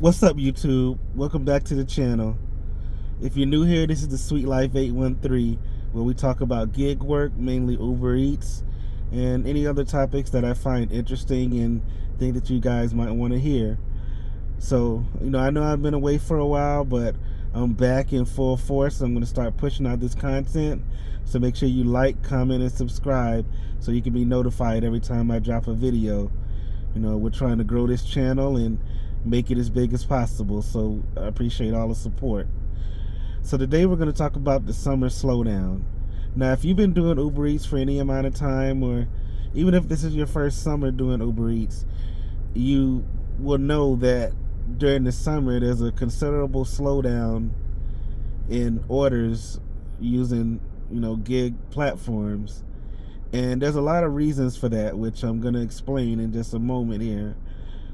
What's up, YouTube? Welcome back to the channel. If you're new here, this is the Sweet Life 813, where we talk about gig work, mainly Uber Eats, and any other topics that I find interesting and think that you guys might want to hear. So, I know I've been away for a while, but I'm back in full force. I'm going to start pushing out this content. So make sure you like, comment, and subscribe so you can be notified every time I drop a video. We're trying to grow this channel and make it as big as possible, so I appreciate all the support. So today we're going to talk about the summer slowdown. Now, if you've been doing Uber Eats for any amount of time, or even if this is your first summer doing Uber Eats, you will know that during the summer there's a considerable slowdown in orders using gig platforms. And there's a lot of reasons for that, which I'm going to explain in just a moment here.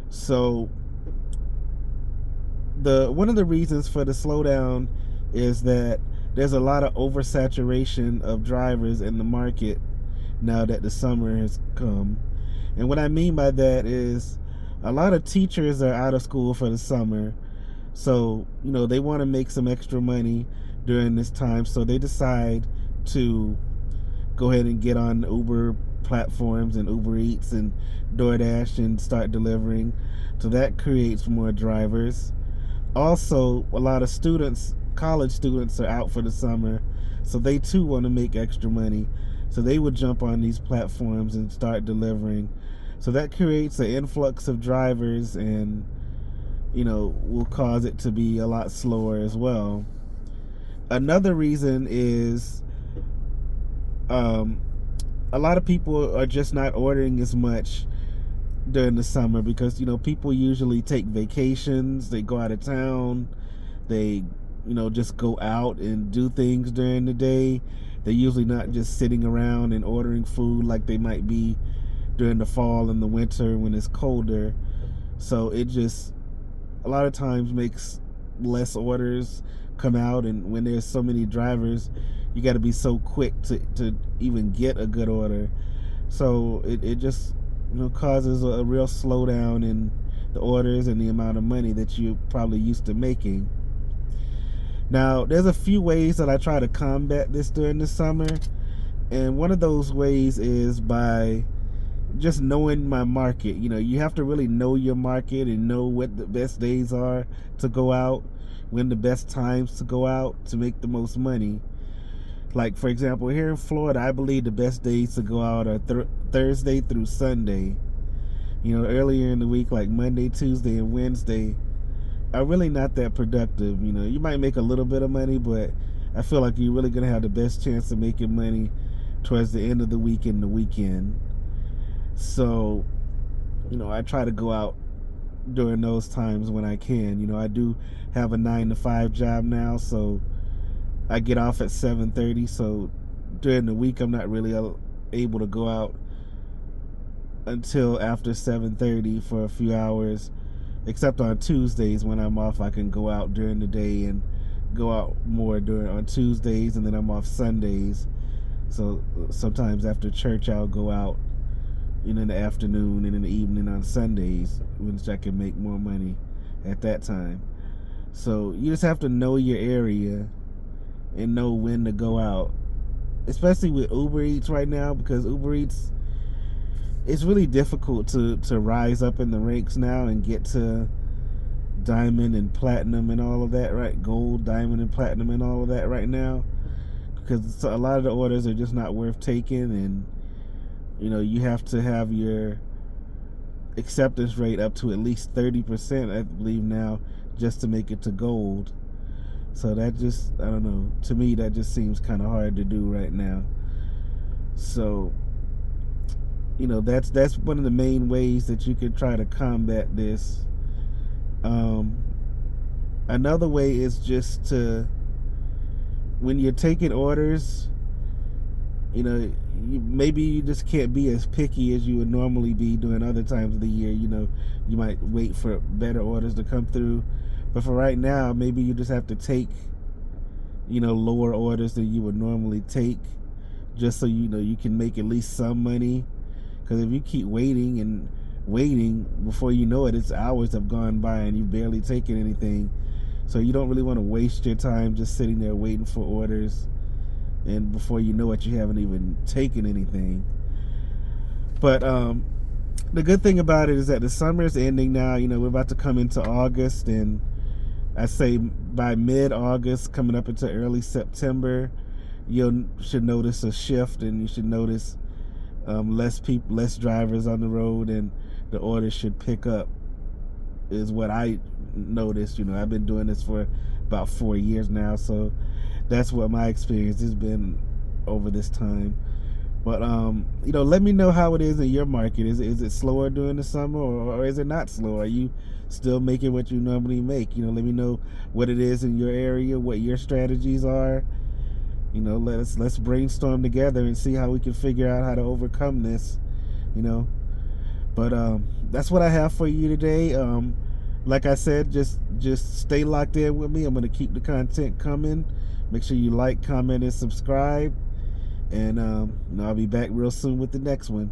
So one of the reasons for the slowdown is that there's a lot of oversaturation of drivers in the market now that the summer has come. And what I mean by that is a lot of teachers are out of school for the summer. So, they want to make some extra money during this time. So they decide to go ahead and get on Uber platforms and Uber Eats and DoorDash and start delivering. So that creates more drivers. Also, a lot of students, college students, are out for the summer, so they too want to make extra money. So they would jump on these platforms and start delivering. So that creates an influx of drivers and, will cause it to be a lot slower as well. Another reason is a lot of people are just not ordering as much during the summer because people usually take vacations, they go out of town, they just go out and do things during the day. They're usually not just sitting around and ordering food like they might be during the fall and the winter when it's colder. So it just a lot of times makes less orders come out, and when there's so many drivers, you got to be so quick to even get a good order. So it just causes a real slowdown in the orders and the amount of money that you're probably used to making. Now, there's a few ways that I try to combat this during the summer, and one of those ways is by just knowing my market. You have to really know your market and know what the best days are to go out, when the best times to go out to make the most money. Like, for example, here in Florida, I believe the best days to go out are Thursday through Sunday. Earlier in the week, like Monday, Tuesday, and Wednesday, are really not that productive. You might make a little bit of money, but I feel like you're really going to have the best chance of making money towards the end of the week and the weekend. So, I try to go out during those times when I can. I do have a 9-to-5 job now, so I get off at 7:30, so during the week I'm not really able to go out until after 7:30 for a few hours, except on Tuesdays. When I'm off, I can go out during the day and go out more on Tuesdays, and then I'm off Sundays. So sometimes after church I'll go out in the afternoon and in the evening on Sundays, which I can make more money at that time. So you just have to know your area and know when to go out, especially with Uber Eats right now, because Uber Eats, it's really difficult to rise up in the ranks now and get to diamond and platinum and all of that, right? Gold, diamond, and platinum and all of that right now, because a lot of the orders are just not worth taking, and you have to have your acceptance rate up to at least 30%, I believe now, just to make it to gold. So that just, I don't know, to me that just seems kind of hard to do right now. So that's one of the main ways that you can try to combat this. Another way is just to, when you're taking orders, maybe you just can't be as picky as you would normally be during other times of the year. You might wait for better orders to come through, but for right now, maybe you just have to take lower orders than you would normally take, just so you can make at least some money. Because if you keep waiting and waiting. Before you know it, it's hours have gone by and you've barely taken anything. So you don't really want to waste your time just sitting there waiting for orders, and before you know it, you haven't even taken anything. But the good thing about it is that the summer is ending now. We're about to come into August, and I say by mid-August, coming up into early September, you should notice a shift, and you should notice less drivers on the road, and the orders should pick up. Is what I noticed. I've been doing this for about 4 years now, so that's what my experience has been over this time. But let me know how it is in your market. Is it slower during the summer, or is it not slow? Are you still making what you normally make? Let me know what it is in your area, what your strategies are. Let's brainstorm together and see how we can figure out how to overcome this. But that's what I have for you today. Like I said, just stay locked in with me. I'm going to keep the content coming. Make sure you like, comment, and subscribe. And I'll be back real soon with the next one.